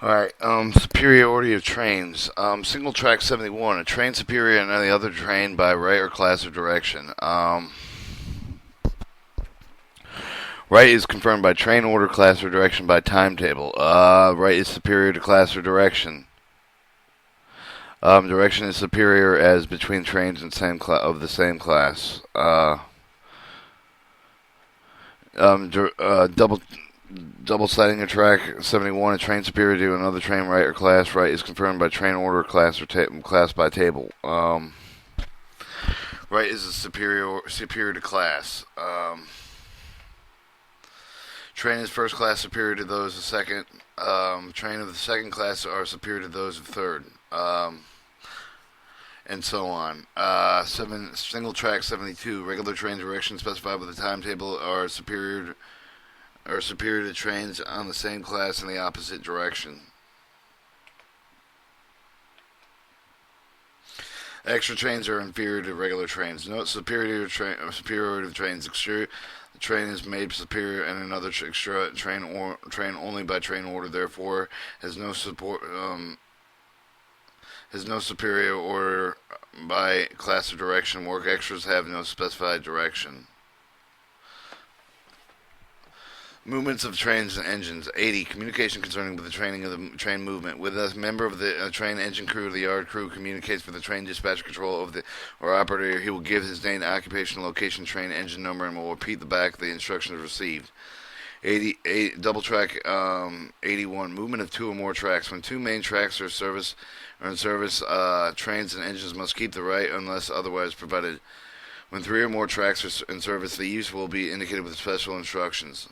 Alright, Superiority of Trains. Single track 71. A train superior to any other train by right or class or direction. Right is confirmed by train order, class, or direction by timetable. Right is superior to class or direction. Direction is superior as between trains and of the same class. Double sliding a track 71. A train superior to another train right or class right is confirmed by train order, class, or class by table. Right is a superior to class. Train is first class superior to those of second. Train of the second class are superior to those of third. And so on. Single track 72. Regular train directions specified with the timetable are superior to trains on the same class in the opposite direction. Extra trains are inferior to regular trains. Note superiority of trains. Exterior the train is made superior and another extra train only by train order. Therefore, has no superior order by class or direction. Work extras have no specified direction. Movements of trains and engines. 80. Communication concerning with the training of the train movement. With a member of the train engine crew or the yard crew communicates with the train dispatch control of the or operator, he will give his name, occupation, location, train engine number, and will repeat the back of the instructions received. double track 81. Movement of two or more tracks. When two main tracks are in service, trains and engines must keep the right unless otherwise provided. When three or more tracks are in service, the use will be indicated with special instructions.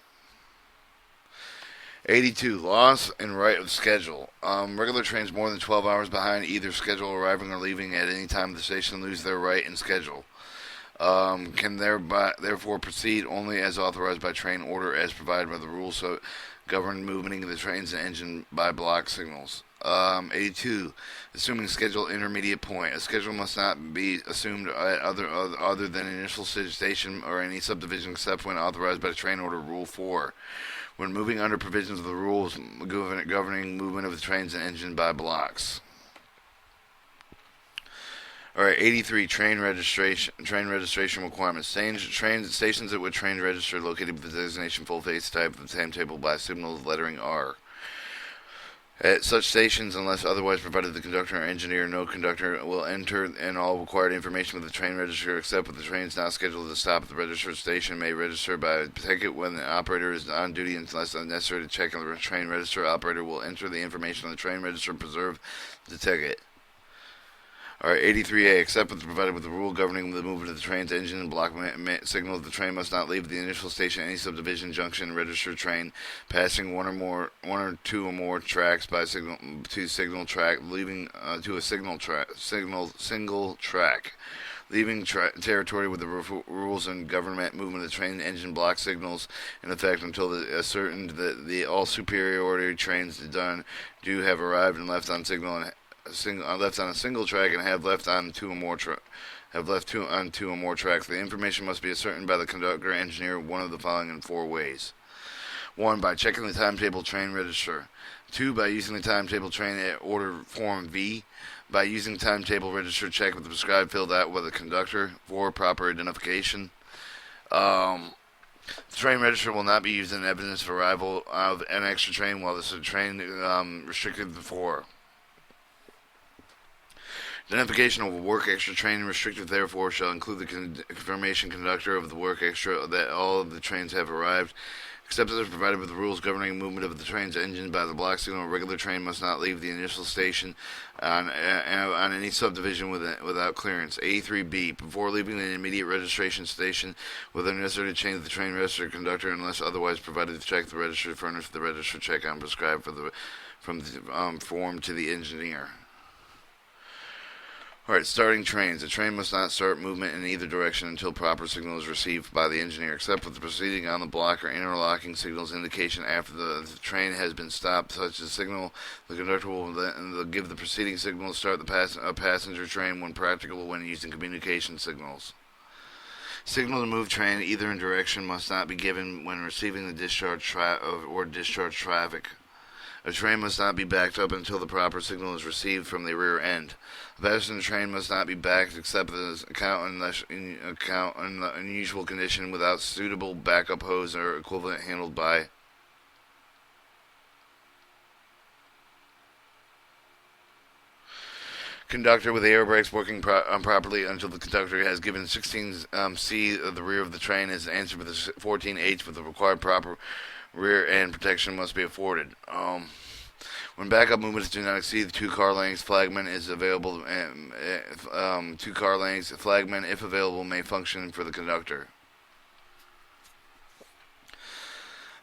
82. Loss and right of schedule. Regular trains more than 12 hours behind either schedule arriving or leaving at any time of the station lose their right in schedule. Can therefore proceed only as authorized by train order as provided by the rules so govern moving of the trains and engine by block signals. 82. Assuming schedule intermediate point. A schedule must not be assumed at other than initial station or any subdivision except when authorized by train order. Rule 4. When moving under provisions of the rules governing movement of the trains and engine by blocks. Alright, 83. Train registration requirements. Stations at which trains register located with the designation full face type of the timetable by signal lettering R. At such stations, unless otherwise provided the conductor or engineer, no conductor will enter in all required information with the train register except with the trains not scheduled to stop at the registered station may register by ticket when the operator is on duty unless necessary to check on the train register. Operator will enter the information on the train register and preserve the ticket. Alright, 83A. Except with provided with the rule governing the movement of the train's engine and block signal, the train must not leave the initial station, any subdivision, junction, registered train, passing one or two or more tracks by single track, leaving to a single track, leaving territory with the rules and government movement of the train engine block signals in effect until ascertained that the all superiority trains do have arrived and left on signal and left on a single track and have left on two or more tracks. The information must be ascertained by the conductor or engineer one of the following in four ways. 1. By checking the timetable train register. 2. By using the timetable train order form V. By using timetable register check with the prescribed filled out with the conductor. 4. Proper identification. The train register will not be used in evidence of arrival of an extra train while this is a train restricted before. Identification of a work extra train restricted therefore shall include the confirmation conductor of the work extra that all of the trains have arrived, except as provided with the rules governing movement of the train's engine by the block signal. A regular train must not leave the initial station on any subdivision without clearance. 83B. Before leaving the immediate registration station, whether necessary to change the train register conductor unless otherwise provided to check the register, furnish the register check on prescribed from the form to the engineer. Alright, starting trains. A train must not start movement in either direction until proper signal is received by the engineer, except with the proceeding on the block or interlocking signals indication after the train has been stopped. Such a signal, the conductor will then give the preceding signal to start a passenger train when practicable when using communication signals. Signal to move train either in direction must not be given when receiving the discharge traffic. A train must not be backed up until the proper signal is received from the rear end. A passenger train must not be backed except as account in an unusual condition without suitable backup hose or equivalent handled by conductor with the air brakes working properly until the conductor has given 16C of the rear of the train is answered with a 14H with the required proper rear end protection must be afforded. When backup movements do not exceed 2 car lengths, flagman is available. 2 car lengths, flagman, if available, may function for the conductor.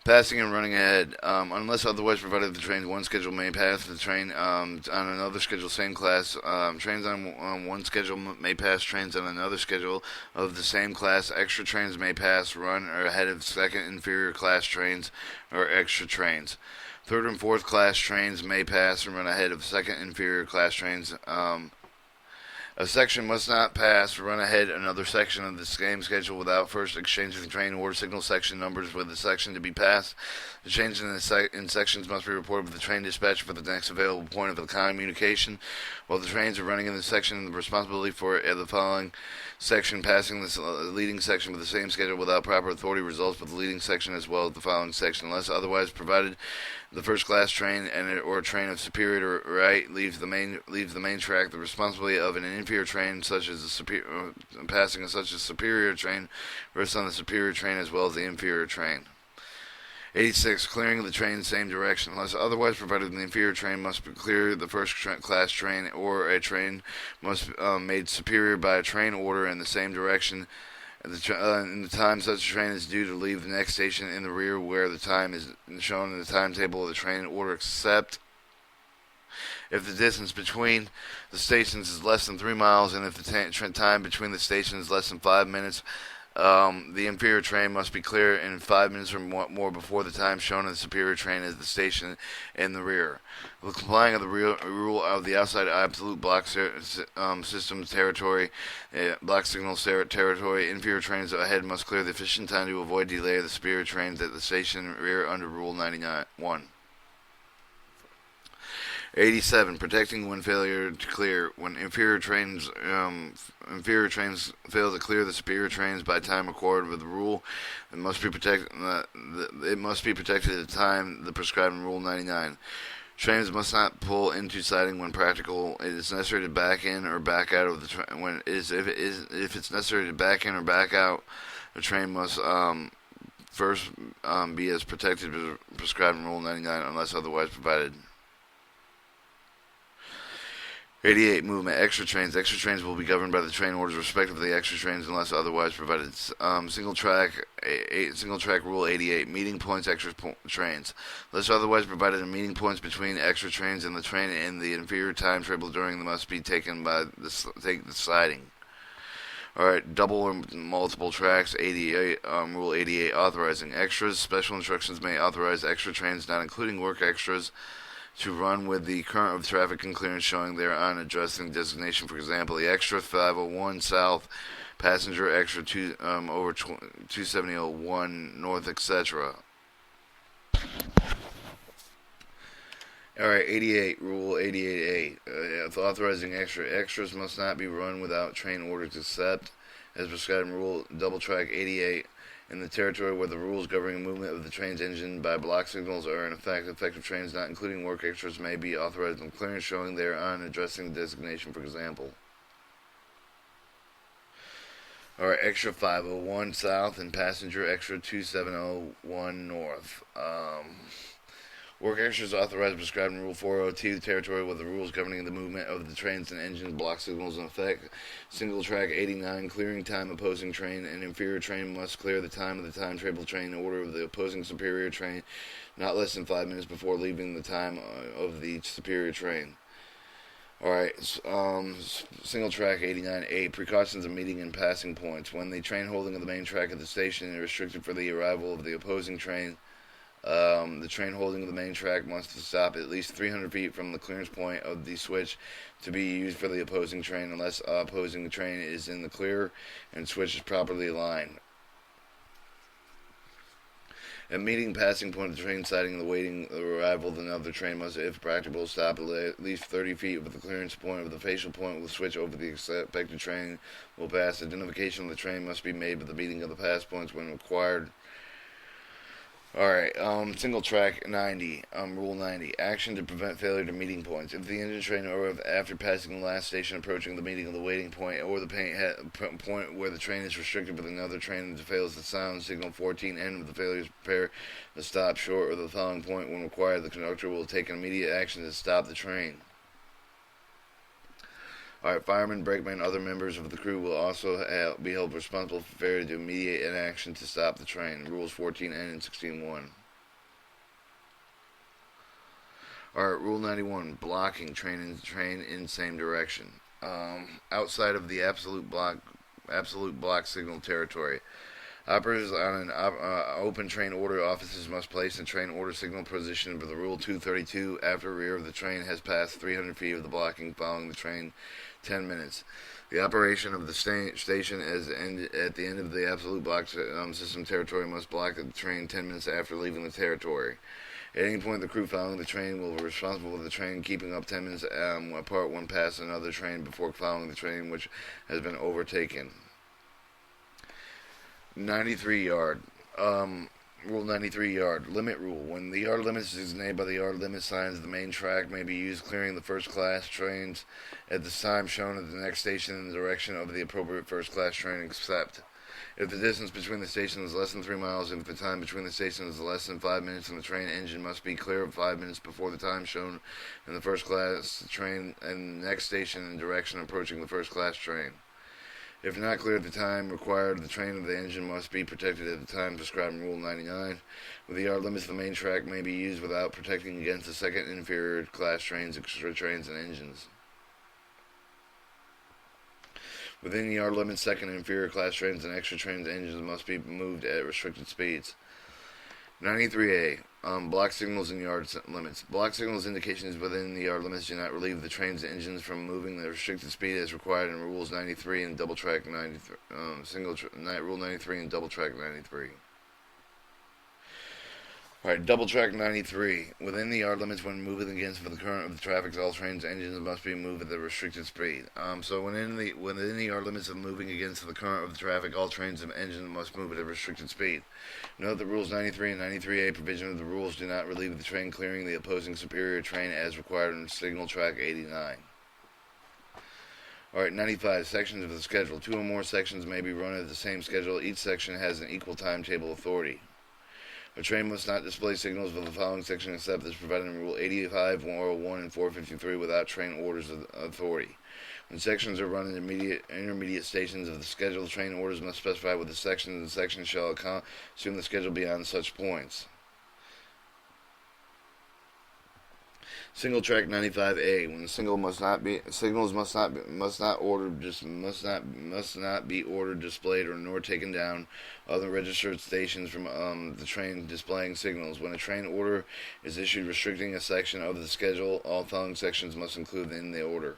Passing and running ahead. Unless otherwise provided, the train's one schedule may pass the train on another schedule, same class. Trains on one schedule may pass trains on another schedule of the same class. Extra trains may pass, run, or ahead of second inferior class trains or extra trains. Third and fourth class trains may pass and run ahead of second inferior class trains. A section must not pass or run ahead another section of the same schedule without first exchanging the train order signal section numbers with the section to be passed. The change in sections must be reported with the train dispatcher for the next available point of the communication. While the trains are running in the section, the responsibility for the following section passing the leading section with the same schedule without proper authority results with the leading section as well as the following section, unless otherwise provided. The first class train or a train of superior right leaves the main track. The responsibility of an inferior train, such as passing such a superior train, rests on the superior train as well as the inferior train. 86. Clearing of the train in the same direction. Unless otherwise provided, the inferior train must clear the first class train or a train must made superior by a train order in the same direction. In the time such a train is due to leave the next station in the rear where the time is shown in the timetable of the train order, except if the distance between the stations is less than 3 miles and if the time between the stations is less than 5 minutes. The inferior train must be clear in 5 minutes or more before the time shown in the superior train as the station in the rear. With complying of the rule of the outside absolute block system territory, block signal territory, inferior trains ahead must clear the efficient time to avoid delay of the superior trains at the station rear under Rule 99.1. 87. Protecting when failure to clear. When inferior trains fail to clear the superior trains by time recorded with the rule, it must be protected. It must be protected at the time the prescribed in Rule 99. Trains must not pull into siding when practical. It is necessary to back in or back out of the train. If it's necessary to back in or back out, the train must first be as protected as prescribed in Rule 99 unless otherwise provided. 88. Movement. Extra trains. Extra trains will be governed by the train orders respective of the extra trains unless otherwise provided. Single track rule 88. Meeting points. Extra trains. Unless otherwise provided, the meeting points between extra trains and the train in the inferior timetable during them must be taken by the siding. Alright, double or multiple tracks. 88. Rule 88. Authorizing extras. Special instructions may authorize extra trains, not including work extras, to run with the current of traffic and clearance showing thereon addressing designation. For example, the extra 501 south, passenger extra over 27001 north, etc. Alright, 88, Rule 88A. Authorizing extras must not be run without train orders except as prescribed in Rule Double Track 88. In the territory where the rules governing movement of the train's engine by block signals are in effect, effective trains not including work extras may be authorized in clearance showing thereon addressing the designation, for example. Alright, extra 501 south and passenger extra 2701 north. Work extras authorized prescribed in Rule 402, the territory where the rules governing the movement of the trains and engines block signals in effect. Single track 89, clearing time opposing train. An inferior train must clear the time of the timetable train order of the opposing superior train not less than 5 minutes before leaving the time of the superior train. Alright, single track 89A, precautions of meeting and passing points. When the train holding of the main track at the station is restricted for the arrival of the opposing train, the train holding the main track must stop at least 300 feet from the clearance point of the switch to be used for the opposing train unless opposing train is in the clear and switch is properly aligned. At meeting passing point of the train siding, the waiting arrival of another train must, if practicable, stop at least 30 feet with the clearance point of the facial point will switch over the expected train will pass. Identification of the train must be made with the meeting of the pass points when required. Alright, single track 90, rule 90. Action to prevent failure to meeting points. If the engine train or if after passing the last station approaching the meeting of the waiting point or the point where the train is restricted with another train that fails to sound signal 14 end of the failures prepare to stop short of the following point when required, the conductor will take immediate action to stop the train. Alright, firemen, brakemen, other members of the crew will also be held responsible for failure to immediate an action to stop the train. Rules 14N and 16.1. Alright, Rule 91, blocking train in same direction. Outside of the absolute block signal territory. Operators on an open train order offices must place a train order signal position for the Rule 232 after rear of the train has passed 300 feet of the blocking following the train 10 minutes. The operation of the station at the end of the absolute block system territory must block the train 10 minutes after leaving the territory. At any point, the crew following the train will be responsible for the train keeping up 10 minutes apart when past another train before following the train which has been overtaken. 93 yard. Rule 93 yard. Limit rule. When the yard limit is designated by the yard limit signs, the main track may be used clearing the first class trains at the time shown at the next station in the direction of the appropriate first class train, except if the distance between the stations is less than 3 miles and if the time between the stations is less than 5 minutes, and the train engine must be clear of 5 minutes before the time shown in the first class train and the next station in the direction approaching the first class train. If not clear at the time required, the train of the engine must be protected at the time prescribed in Rule 99. With the yard limits, the main track may be used without protecting against the second inferior class trains, extra trains, and engines. Within the yard limits, second and inferior class trains and extra trains and engines must be moved at restricted speeds. 93A. Block signals and yard limits. Block signals indications within the yard limits do not relieve the train's engines from moving the restricted speed as required in Rules 93 and Double Track 93. Rule 93 and Double Track 93. Alright, Double Track 93. Within the yard limits, when moving against for the current of the traffic, all trains' engines must be moved at the restricted speed. So within the yard limits of moving against the current of the traffic, all trains and engines must move at a restricted speed. Note that Rules 93 and 93A provision of the rules do not relieve the train clearing the opposing superior train as required in Signal Track 89. Alright, 95. Sections of the schedule. 2 or more sections may be run at the same schedule. Each section has an equal timetable authority. A train must not display signals for the following section except as provided in Rule 85, 101, and 453 without train orders of authority. When sections are run in intermediate stations of the schedule, train orders must specify what the sections and sections shall assume the schedule beyond such points. Single track 95A. When the signals must not be ordered, displayed, or nor taken down other registered stations from the train displaying signals. When a train order is issued restricting a section of the schedule, all following sections must include in the order.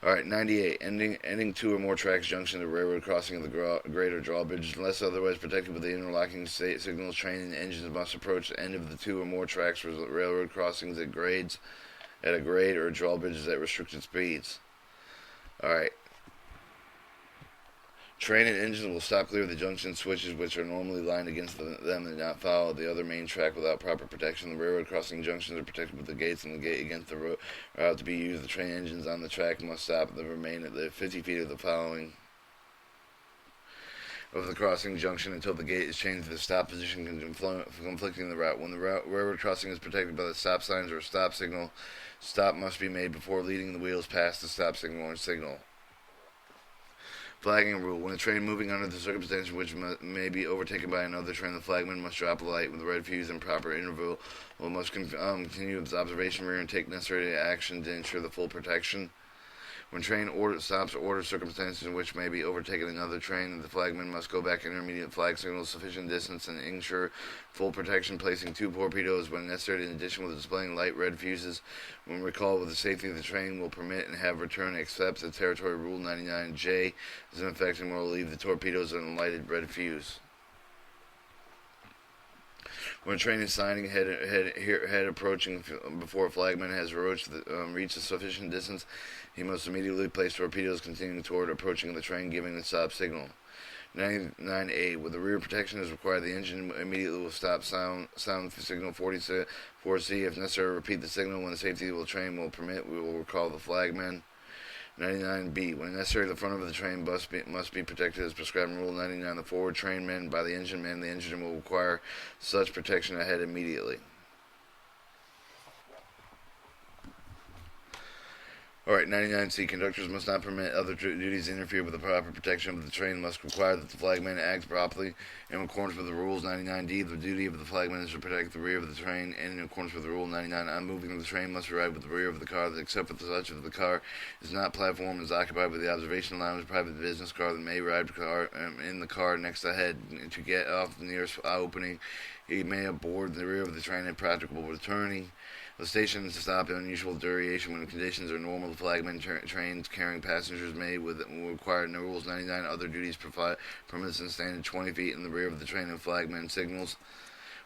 Alright, 98. Ending 2 or more tracks junction to railroad crossing of the grade or drawbridge. Unless otherwise protected with the interlocking signals, train and engines must approach the end of the 2 or more tracks for railroad crossings at a grade or drawbridges at restricted speeds. Alright. Train and engine will stop clear of the junction switches which are normally lined against them and not follow the other main track without proper protection. The railroad crossing junctions are protected with the gates and the gate against the route to be used. The train engines on the track must stop and remain at the 50 feet of the following of the crossing junction until the gate is changed to the stop position conflicting the route. When the railroad crossing is protected by the stop signs or a stop signal, stop must be made before leading the wheels past the stop signal or signal. Flagging rule. When a train moving under the circumstances which may be overtaken by another train, the flagman must drop a light with the red fuse in proper interval, or must continue its observation rear and take necessary action to ensure the full protection. When train stops or orders circumstances in which may be overtaken another train, the flagman must go back intermediate flag signals sufficient distance and ensure full protection, placing 2 torpedoes when necessary in addition with displaying light red fuses. When recalled with the safety of the train will permit and have return except the territory Rule 99J is in effect and will leave the torpedoes and a lighted red fuse. When a train is signing head approaching before a flagman has reached a sufficient distance, he must immediately place torpedoes continuing toward approaching the train, giving the stop signal. 99A. When the rear protection is required, the engine immediately will stop sound signal 44C. If necessary, repeat the signal. When the safety of the train will permit, we will recall the flagman. 99B. When necessary, the front of the train must be protected as prescribed in Rule 99. The forward train man by the engine man. The engine will require such protection ahead immediately. Alright, 99C. Conductors must not permit other duties to interfere with the proper protection of the train, must require that the flagman acts properly in accordance with the rules. 99D. The duty of the flagman is to protect the rear of the train, and in accordance with the rule 99, on moving the train must arrive with the rear of the car, except for such if the car is not platform, is occupied with the observation lounge, private business car that may ride in the car next ahead to get off the nearest opening. He may aboard the rear of the train if practicable returning. The station is to stop unusual duration when the conditions are normal. The flagman trains carrying passengers may require no rules 99. Other duties permits and standing 20 feet in the rear of the train and flagman signals.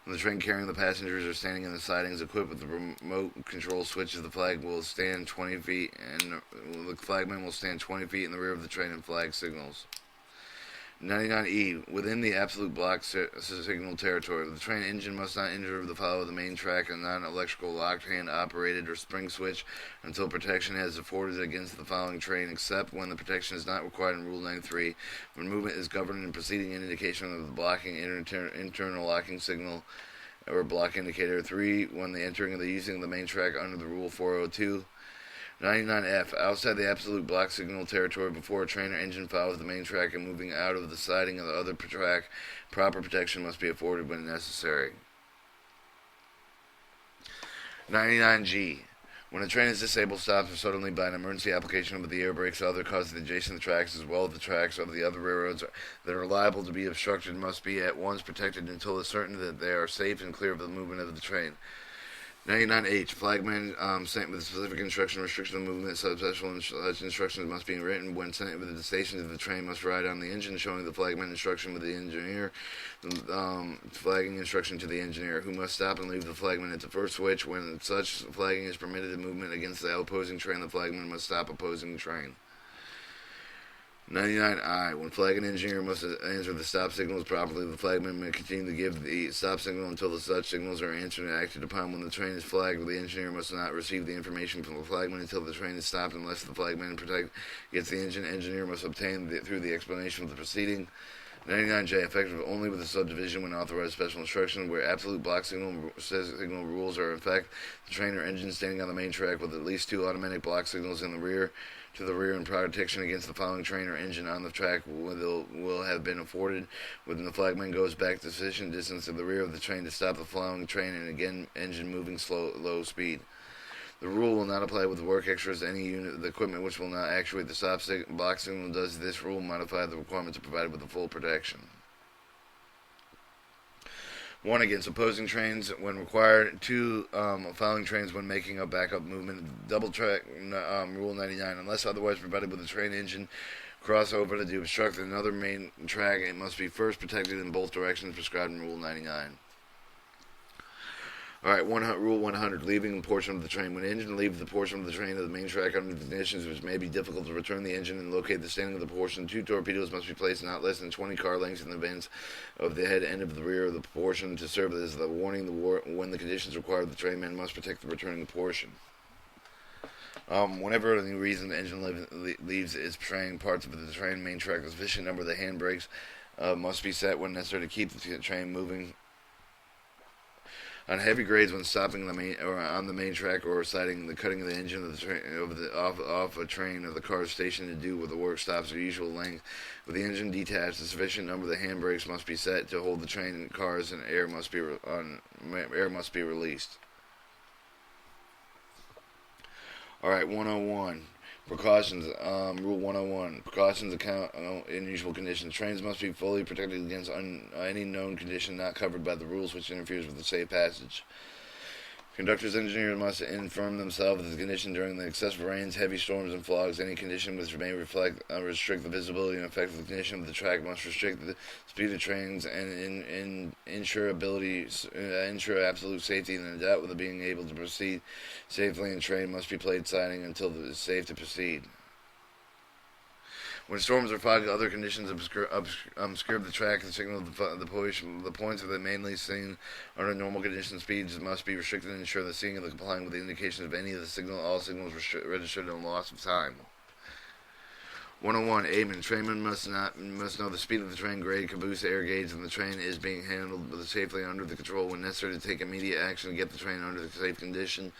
When the train carrying the passengers are standing in the sidings equipped with the remote control switches, the flag will stand 20 feet and the flagman will stand 20 feet in the rear of the train and flag signals. 99E. Within the absolute block signal territory, the train engine must not enter the follow of the main track and non-electrical locked hand operated or spring switch until protection has afforded against the following train, except when the protection is not required in Rule 93. When movement is governed and preceding an indication of the blocking internal locking signal or block indicator. 3. When the entering of the using of the main track under the Rule 402. 99F. Outside the absolute block signal territory before a train or engine follows the main track and moving out of the siding of the other track, proper protection must be afforded when necessary. 99G. When a train is disabled, stops suddenly by an emergency application of the air brakes or other causes adjacent tracks as well as the tracks of the other railroads that are liable to be obstructed must be at once protected until it is certain that they are safe and clear of the movement of the train. 99H. Flagman sent with specific instruction restriction of movement. Such instructions must be written when sent with the stations of the train must ride on the engine, showing the flagman instruction with the engineer, flagging instruction to the engineer, who must stop and leave the flagman at the first switch. When such flagging is permitted, movement against the opposing train, the flagman must stop opposing train. 99I. When flag and engineer must answer the stop signals properly, the flagman may continue to give the stop signal until the such signals are answered and acted upon. When the train is flagged, the engineer must not receive the information from the flagman until the train is stopped unless the flagman gets the engineer must obtain through the explanation of the proceeding. 99J. Effective only with a subdivision when authorized special instruction, where absolute block signal rules are in effect. The train or engine standing on the main track with at least 2 automatic block signals in the rear to the rear and protection against the following train or engine on the track will have been afforded when the flagman goes back to sufficient distance to the rear of the train to stop the following train and again engine moving low speed. The rule will not apply with the work extras to any unit of the equipment which will not actuate the stop block signal. Does this rule modify the requirement to provide with the full protection? 1. Against opposing trains when required. 2. Following trains when making a backup movement. Double track Rule 99. Unless otherwise provided with the train engine crossover to obstruct another main track, it must be first protected in both directions prescribed in Rule 99. Alright, Rule 100. Leaving a portion of the train. When the engine leaves the portion of the train of the main track under conditions which may be difficult to return the engine and locate the standing of the portion, 2 torpedoes must be placed not less than 20 car lengths in advance of the head end of the rear of the portion to serve as the warning. When the conditions require, the trainman must protect the returning portion. Whenever any reason the engine leaves its train parts of the train main track, a sufficient number of the handbrakes must be set when necessary to keep the train moving. On heavy grades, when stopping on the main track or siding, the cutting of the engine of the train off a train or the car station to do with the work stops at usual length. With the engine detached, a sufficient number of the handbrakes must be set to hold the train and cars, and air must be released. Alright, 101. Precautions. Rule 101. Precautions account in usual conditions. Trains must be fully protected against any known condition not covered by the rules which interferes with the safe passage. Conductors and engineers must inform themselves of the condition during the excessive rains, heavy storms, and fogs. Any condition which may restrict the visibility and effect of the condition of the track must restrict the speed of trains and ensure absolute safety. And in doubt whether being able to proceed safely in train must be played siding until it is safe to proceed. When storms or fog, other conditions obscure the track and signal the points of the mainly seen under normal conditions. Speeds must be restricted and ensure the seeing of the complying with the indications of any of the signal. All signals registered and loss of time. 101. Aiming. Trainmen must know the speed of the train, grade, caboose, air gauge, and the train is being handled safely under the control when necessary to take immediate action to get the train under the safe condition.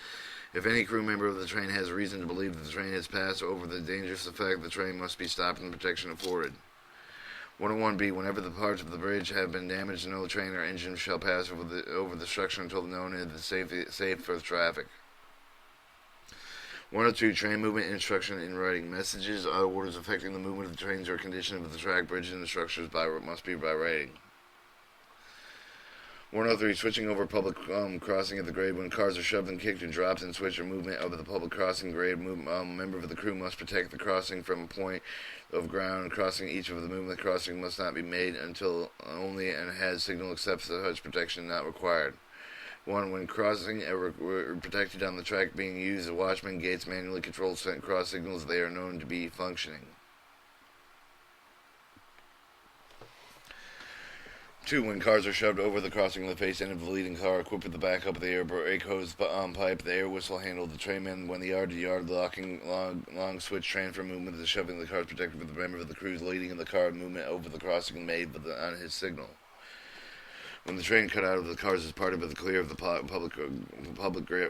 If any crew member of the train has reason to believe that the train has passed over the dangerous effect, the train must be stopped and protection afforded. 101B. Whenever the parts of the bridge have been damaged, no train or engine shall pass over the structure until known it is safe for the traffic. 102. Train movement instruction in writing. Messages or orders affecting the movement of the trains or condition of the track, bridge, and the structures must be by writing. 103. Switching over public crossing at the grade. When cars are shoved and kicked and dropped and switch or movement over the public crossing grade, member of the crew must protect the crossing from a point of ground crossing. Each of the movement crossing must not be made until only and has signal except such protection not required. 1. When crossing protected on the track being used, the watchman gates manually control cross signals. They are known to be functioning. 2. When cars are shoved over the crossing, the face end of the leading car, equipped with the backup of the air brake hose pipe, the air whistle handle, the trainman, when the yard-to-yard long switch transfer movement is shoving the car is protected with the member of the crew's leading in the car movement over the crossing made on his signal. When the train cut out of the cars is part of the clear of the public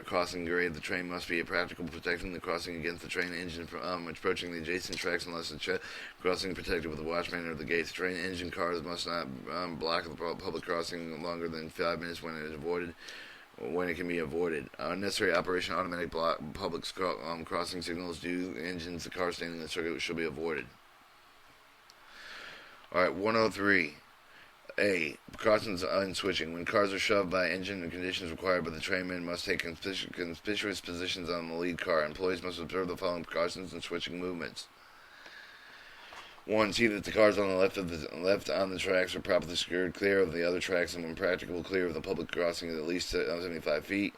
crossing grade, the train must be practical protecting the crossing against the train engine from approaching the adjacent tracks unless the crossing protected with the watchman or the gates. Train engine cars must not block the public crossing longer than 5 minutes when it can be avoided. Unnecessary operation automatic public crossing signals due engines. The car standing in the circuit should be avoided. Alright, 103. A. Precautions on switching. When cars are shoved by engine and conditions required by the trainman must take conspicuous positions on the lead car. Employees must observe the following precautions in switching movements. 1. See that the cars on the left on the tracks are properly secured, clear of the other tracks, and when practicable, clear of the public crossing at least 75 feet.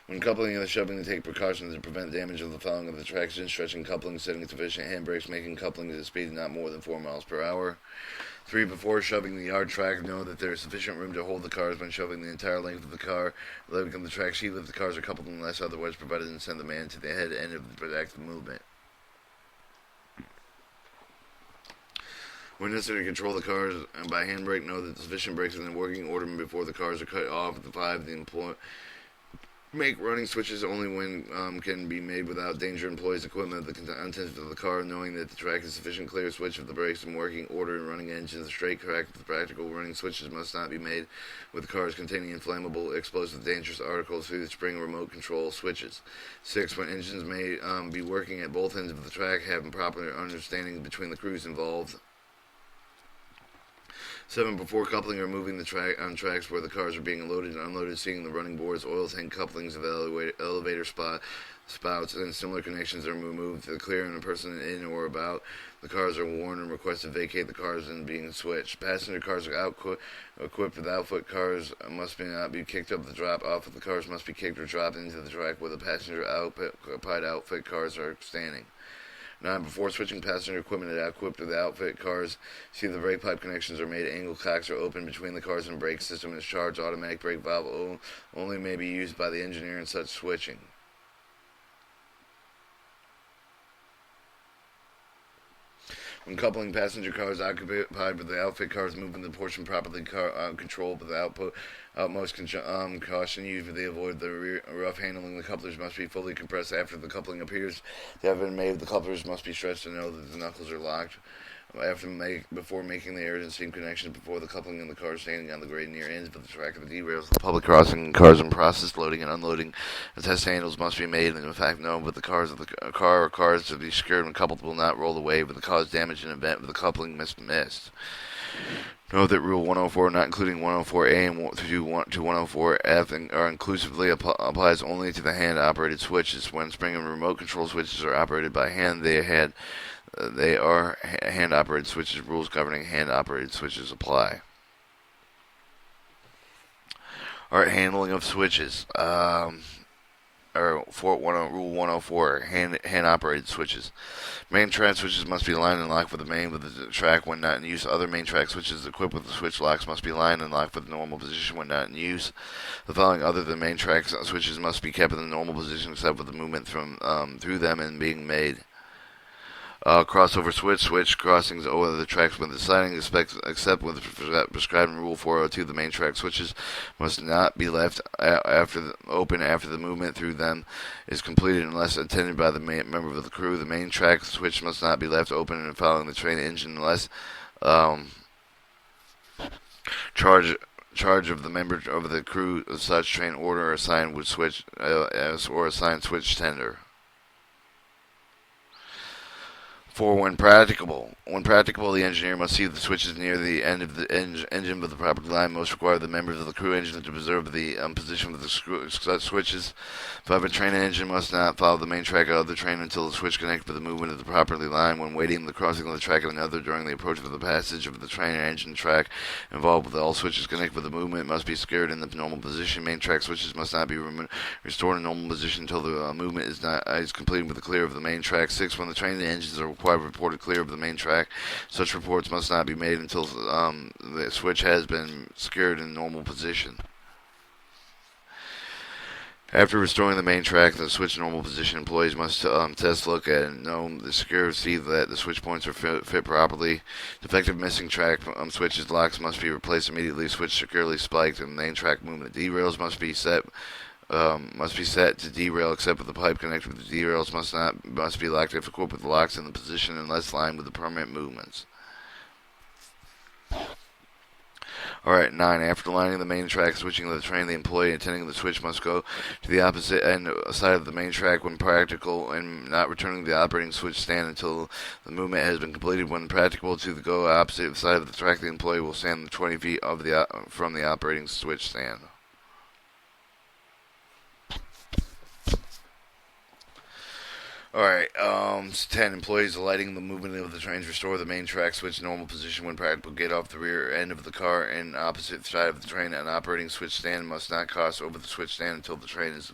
When coupling and shoving, to take precautions to prevent damage of the following of the traction: stretching coupling, setting sufficient handbrakes, making coupling at a speed not more than 4 miles per hour. 3. Before shoving the yard track, know that there is sufficient room to hold the cars when shoving the entire length of the car. Length of the track sheet if the cars are coupled unless otherwise provided, and send the man to the head end of the active movement. When necessary to control the cars by handbrake, know that sufficient brakes are in working order before the cars are cut off. 5. Make running switches only when can be made without danger. Employees equipment the contents of the car, knowing that the track is sufficient clear switch of the brakes in working order and running engines. Straight correct. The practical running switches must not be made with cars containing inflammable, explosive, dangerous articles through the spring remote control switches. 6. When engines may be working at both ends of the track, having proper understanding between the crews involved. 7. Before coupling or moving the track on tracks where the cars are being loaded and unloaded, seeing the running boards, oil tank couplings of elevator spouts, and similar connections are removed to clear and a person in or about. The cars are warned and requested to vacate the cars and being switched. Passenger cars are equipped with outfoot cars must not be kicked up the drop off of the cars must be kicked or dropped into the track where the passenger occupied outfit cars are standing. 9. Before switching passenger equipment equipped with outfit cars, see the brake pipe connections are made. Angle cocks are open between the cars and brake system is charged. Automatic brake valve only may be used by the engineer in such switching. When coupling, passenger cars occupied with the outfit cars moving the portion properly controlled with the utmost caution used to avoid the rough handling. The couplers must be fully compressed after the coupling appears to have been made. The couplers must be stretched to know that the knuckles are locked. Before making the air and steam connections, before the coupling and the cars standing on the grade near ends of the track of the derails, the public crossing cars in process loading and unloading, the test handles must be made and in fact known. But the cars of the car or cars to be secured when coupled will not roll away, but the cause damage in event of the coupling missed. Note that Rule 104, not including 104A and to 104F, are inclusively applies only to the hand-operated switches. When spring and remote control switches are operated by hand, they are hand-operated switches. Rules governing hand-operated switches apply. All right, handling of switches. Rule 104, hand-operated switches. Main track switches must be lined and locked with the main with the track when not in use. Other main track switches equipped with the switch locks must be lined and locked with the normal position when not in use. The following other than main track switches must be kept in the normal position except with the movement through them and being made. Crossover switch crossings over the tracks when deciding, except with prescribed in Rule 402. The main track switches must not be left open after the movement through them is completed unless attended by the member of the crew. The main track switch must not be left open and following the train engine unless charge of the member of the crew of such train order or assigned would switch or assigned switch tender. 4. When practicable, the engineer must see the switches near the end of the engine with the proper line. Most require the members of the crew engine to preserve the position of the switches. 5. A train engine must not follow the main track of the train until the switch connects with the movement of the properly line. When waiting the crossing of the track of another during the approach of the passage of the train and engine track involved with all switches connected with the movement must be secured in the normal position. Main track switches must not be restored in normal position until the movement is completed with the clear of the main track. 6. When the train and engines are reported clear of the main track, such reports must not be made until the switch has been secured in normal position. After restoring the main track to the switch normal position, employees must test, look at, and know the secure, see that the switch points are fit properly. Defective missing track switches locks must be replaced immediately. Switch securely spiked, and main track movement. Derails must be set to derail except with the pipe connected with the derails must be locked if equipped with locks in the position unless lined with the permanent movements. Alright, 9. After lining the main track, switching to the train, the employee attending the switch must go to the opposite end side of the main track when practical and not returning to the operating switch stand until the movement has been completed. When practical to go opposite side of the track, the employee will stand 20 feet from the operating switch stand. Alright, 10. Employees alighting the movement of the trains restore the main track switch normal position when practical. Get off the rear end of the car and opposite side of the train. An operating switch stand must not cross over the switch stand until the train is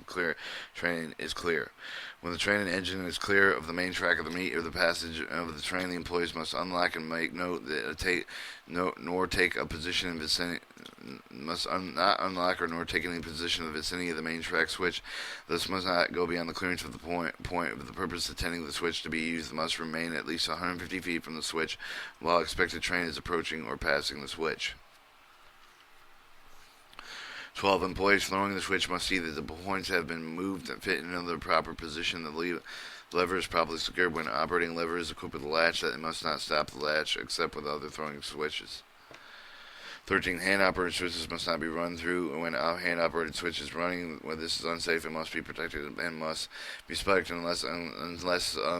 clear. When the train and engine is clear of the main track of the meet or the passage of the train, the employees must unlock and make note that nor take a position in vicinity. Not unlock or nor take any position in the vicinity of the main track switch. This must not go beyond the clearance of the point of the purpose of attending the switch to be used. Must remain at least 150 feet from the switch while expected train is approaching or passing the switch. 12. Employees throwing the switch must see that the points have been moved and fit in their proper position. The lever is properly secured. When operating lever is equipped with a latch, that it must not stop the latch except with other throwing switches. 13. Hand-operated switches must not be run through. When a hand-operated switch is running, when this is unsafe, it must be protected and must be spiked unless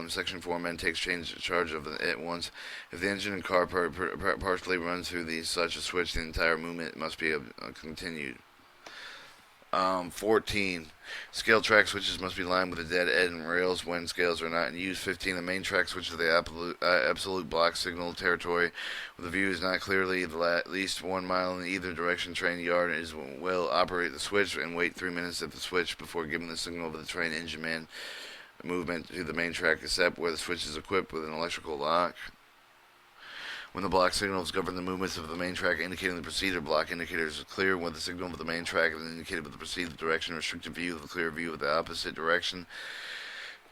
Section 4 men takes charge of it once. If the engine and car partially runs through such a switch, the entire movement must be continued. 14. Scale track switches must be lined with the dead end rails when scales are not in use. 15. The main track switch of the absolute block signal territory where the view is not clearly at least 1 mile in either direction. Train yard will operate the switch and wait 3 minutes at the switch before giving the signal of the train engine man movement to the main track, except where the switch is equipped with an electrical lock. When the block signals govern the movements of the main track, indicating the proceeder block indicators is clear. When the signal of the main track is indicated with the proceeder direction, restricted view of the clear view of the opposite direction.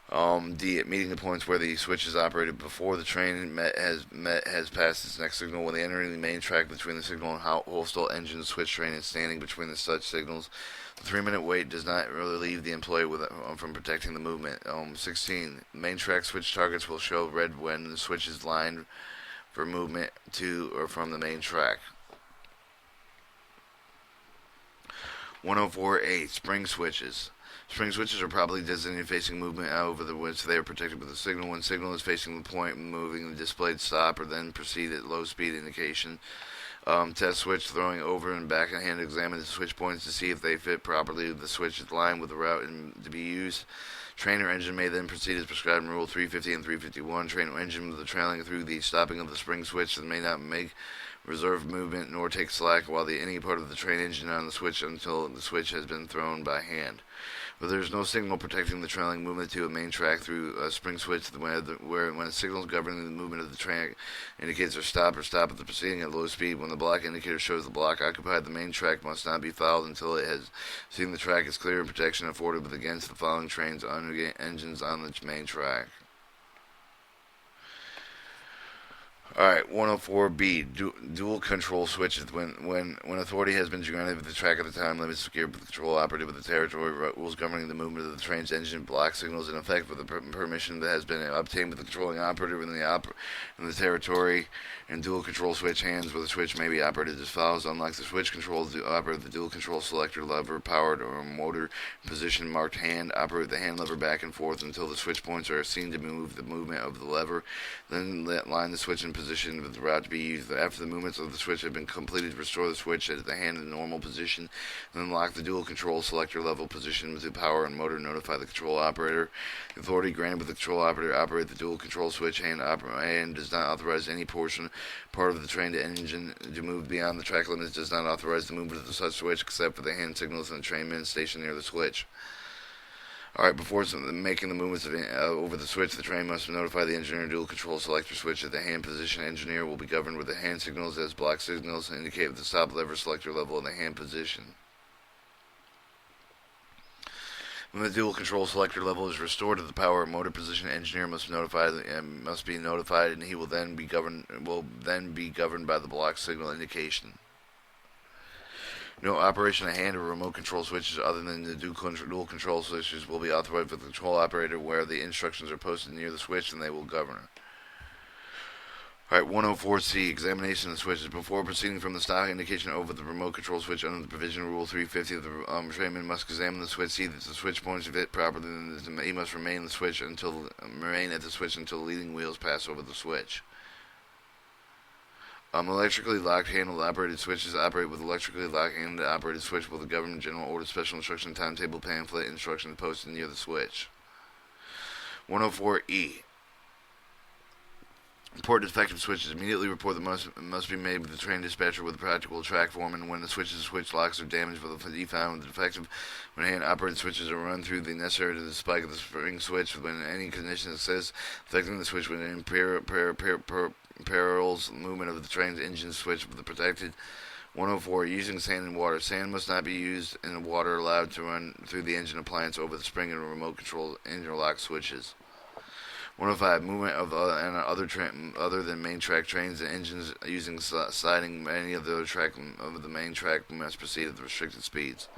D. Meeting the points where the switch is operated before the train has passed its next signal. When entering the main track between the signal and hostile engine, switch train is standing between the such signals. The 3-minute wait does not relieve the employee from protecting the movement. 16. Main track switch targets will show red when the switch is lined for movement to or from the main track. 104A. Spring switches. Spring switches are properly designated facing movement over the which they are protected with a signal. When signal is facing the point, moving the displayed stop or then proceed at low speed indication. Test switch, throwing over and back and hand, examine the switch points to see if they fit properly. The switch is lined with the route to be used. Train or engine may then proceed as prescribed in Rule 350 and 351. Train or engine with the trailing through the stopping of the spring switch that may not make reserve movement nor take slack while any part of the train engine on the switch until the switch has been thrown by hand. But there is no signal protecting the trailing movement to a main track through a spring switch when a signal governing the movement of the train indicates a stop at the proceeding at low speed. When the block indicator shows the block occupied, the main track must not be followed until it has seen the track is clear and protection afforded with against the following trains on engines on the main track. Alright, 104B, dual control switches. When authority has been granted with the track at the time limit secured with the control operative with the territory rules governing the movement of the train's engine, block signals in effect with the permission that has been obtained with the controlling operative in the territory, and dual control switch hands where the switch may be operated as follows. Unlike the switch control operative, the dual control selector lever, powered or motor position marked hand, operate the hand lever back and forth until the switch points are seen to move the movement of the lever. Then line the switch in position with the route to be used. After the movements of the switch have been completed, restore the switch at the hand in normal position. Then lock the dual control selector level position with the power and motor. Notify the control operator. The authority granted with the control operator operate the dual control switch hand and does not authorize any part of the train to engine to move beyond the track limits. Does not authorize the movement of the such switch except for the hand signals and the trainmen stationed near the switch. Alright, before making the movements over the switch, the train must notify the engineer dual control selector switch at the hand position. Engineer will be governed with the hand signals as block signals indicate the stop lever selector level in the hand position. When the dual control selector level is restored to the power and motor position, engineer must be notified, and he will then be governed by the block signal indication. No operation of hand or remote control switches other than the dual control switches will be authorized with the control operator where the instructions are posted near the switch, and they will govern. Alright, 104C, examination of the switches. Before proceeding from the stop indication over the remote control switch under the provision of Rule 350, the trainman must examine the switch, see that the switch points fit properly, and he must remain at the switch until the leading wheels pass over the switch. Electrically locked handle operated switches operate with electrically locked handle operated switch with the government general order special instruction timetable pamphlet instructions posted near the switch. 104E. Report defective switches. Immediately report that must be made with the train dispatcher with a practical track foreman when the switch locks are damaged with a found defective. When hand operated switches are run through the necessary to the spike of the spring switch when any condition exists affecting the switch when imperils movement of the train's engine switch with the protected. 104. Using sand and water. Sand must not be used in water allowed to run through the engine appliance over the spring and remote control interlock switches. 105. Movement of other than main track trains and engines using siding any of the main track must proceed at the restricted speeds.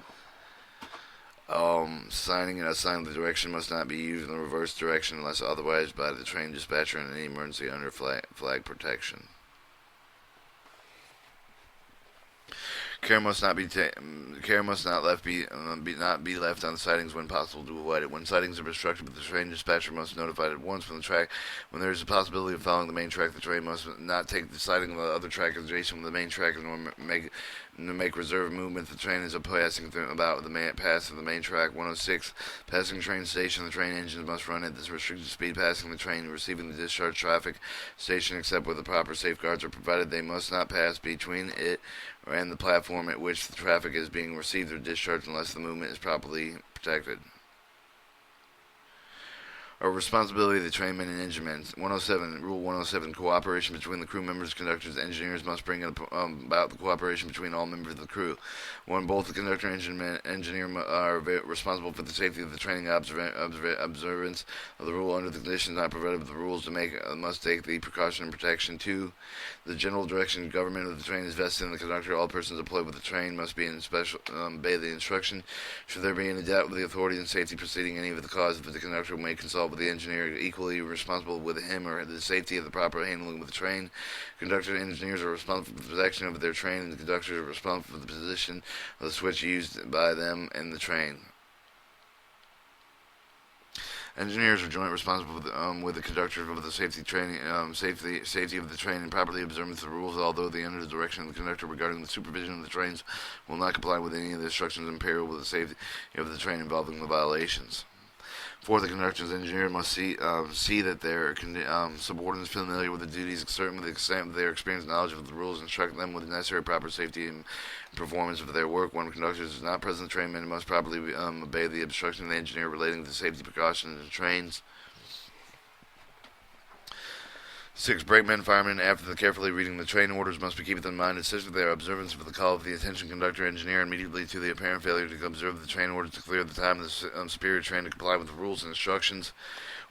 Signing and assigning the direction must not be used in the reverse direction unless otherwise by the train dispatcher in any emergency under flag protection. Care must not be left on the sidings when possible to avoid it. When sidings are obstructed, the train dispatcher must notify at once from the track. When there is a possibility of following the main track, the train must not take the siding of the other track adjacent to the main track and make reserve movement. The train is passing about the pass of the main track. 106. Passing train station. The train engines must run at this restricted speed, passing the train and receiving the discharge traffic station except where the proper safeguards are provided. They must not pass between it and the platform at which the traffic is being received or discharged unless the movement is properly protected. Or responsibility of the trainmen and enginemen. 107. Rule 107. Cooperation between the crew members, conductors, and engineers must bring about the cooperation between all members of the crew. One, both the conductor and engineer are responsible for the safety of the training observance of the rule under the conditions not provided with the rules must take the precaution and protection. 2. The general direction and government of the train is vested in the conductor. All persons employed with the train must be in special obey the instruction. Should there be any doubt with the authority and safety proceeding, any of the cause of the conductor may consult involved with the engineer equally responsible with him or the safety of the proper handling of the train. Conductor and engineers are responsible for the protection of their train, and the conductors are responsible for the position of the switch used by them and the train. Engineers are jointly responsible with the conductor of the safety of the train and properly observance of the rules, although they under the direction of the conductor regarding the supervision of the trains will not comply with any of the instructions imperial with the safety of the train involving the violations. 4. The conductor's engineer must see that their subordinates familiar with the duties, certain with the extent of their experience and knowledge of the rules, and instruct them with the necessary proper safety and performance of their work. When conductors is not present, the trainmen must properly obey the instruction of the engineer relating to safety precautions of the trains. 6. Brakemen, firemen, after carefully reading the train orders, must be keeping in mind, especially their observance of the call of the attention conductor engineer immediately to the apparent failure to observe the train orders to clear the time of the superior train to comply with the rules and instructions.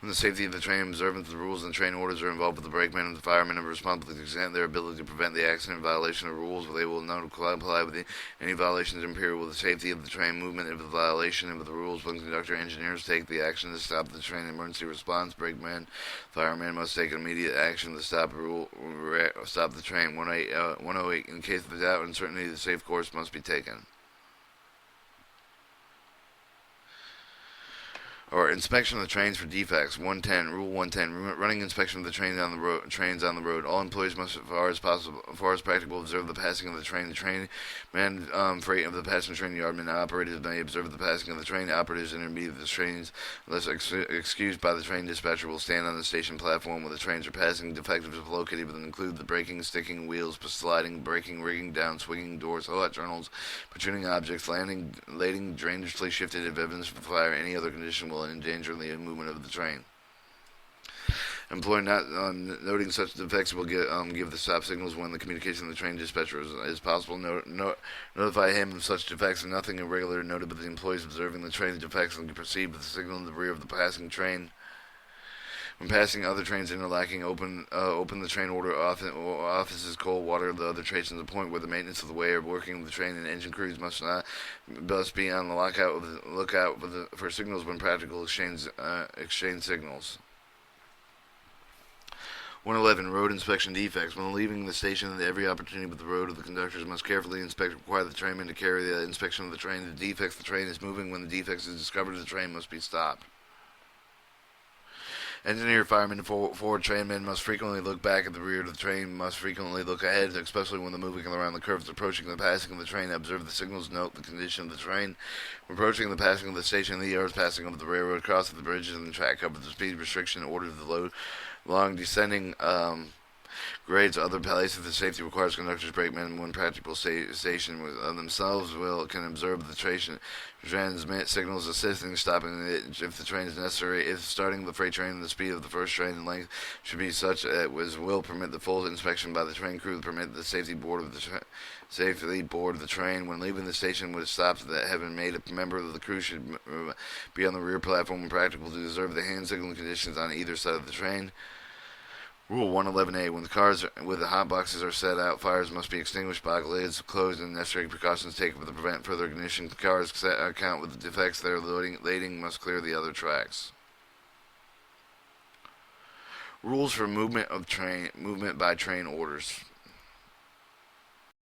When the safety of the train observance of the rules and train orders are involved with the brakemen and the firemen are responsible to the extent of their ability to prevent the accident violation of rules, they will not comply with any violations imperial with the safety of the train movement. If the violation of the rules, when conductor engineers take the action to stop the train emergency response, brakemen, firemen must take immediate action to stop the train. 108. In case of doubt and uncertainty, the safe course must be taken. Or inspection of the trains for defects. 110. Rule 110. Running inspection of the trains on the road. All employees must, as far as practicable, observe the passing of the train. The train freight of the passenger train yardmen operators may observe the passing of the train. Operators intermediate of the trains, unless excused by the train dispatcher, will stand on the station platform where the trains are passing. Defectives if located will include the braking, sticking, wheels, sliding, braking, rigging down, swinging doors, hot journals, protruding objects, lading dangerously shifted if evidence of fire, any other condition will endanger the movement of the train. Employee not noting such defects will give the stop signals when the communication of the train dispatcher is possible. Notify him of such defects and nothing irregular noted by the employees observing the train defects and can proceed with the signal in the rear of the passing train. When passing other trains interlacking, open the train order offices, cold water, the other trains, the point where the maintenance of the way or working of the train and engine crews must be on the lookout for signals when practical exchange signals. 111. Road inspection defects. When leaving the station at every opportunity with the road, the conductors must carefully require the trainmen to carry the inspection of the train. The defects the train is moving. When the defects is discovered, the train must be stopped. Engineer, firemen, and forward trainmen must frequently look back at the rear of the train, must frequently look ahead, especially when the moving around the curves approaching the passing of the train. Observe the signals, note the condition of the train. When approaching the passing of the station, the yards passing over the railroad, crossing the bridges and the track, cover the speed restriction, order the load, long descending grades, other places the safety requires conductors, brakemen, when practical station themselves can observe the train, transmit signals assisting stopping it if the train is necessary. If starting the freight train, the speed of the first train and length should be such that will permit the full inspection by the train crew, permit the safety board of the train. When leaving the station with stops that have been made, a member of the crew should be on the rear platform when practical to observe the hand signaling conditions on either side of the train. Rule 111A. When the cars with the hot boxes are set out, fires must be extinguished, box lids closed, and necessary precautions taken to prevent further ignition. Cars account with the defects their lading must clear the other tracks. Rules for movement by train orders.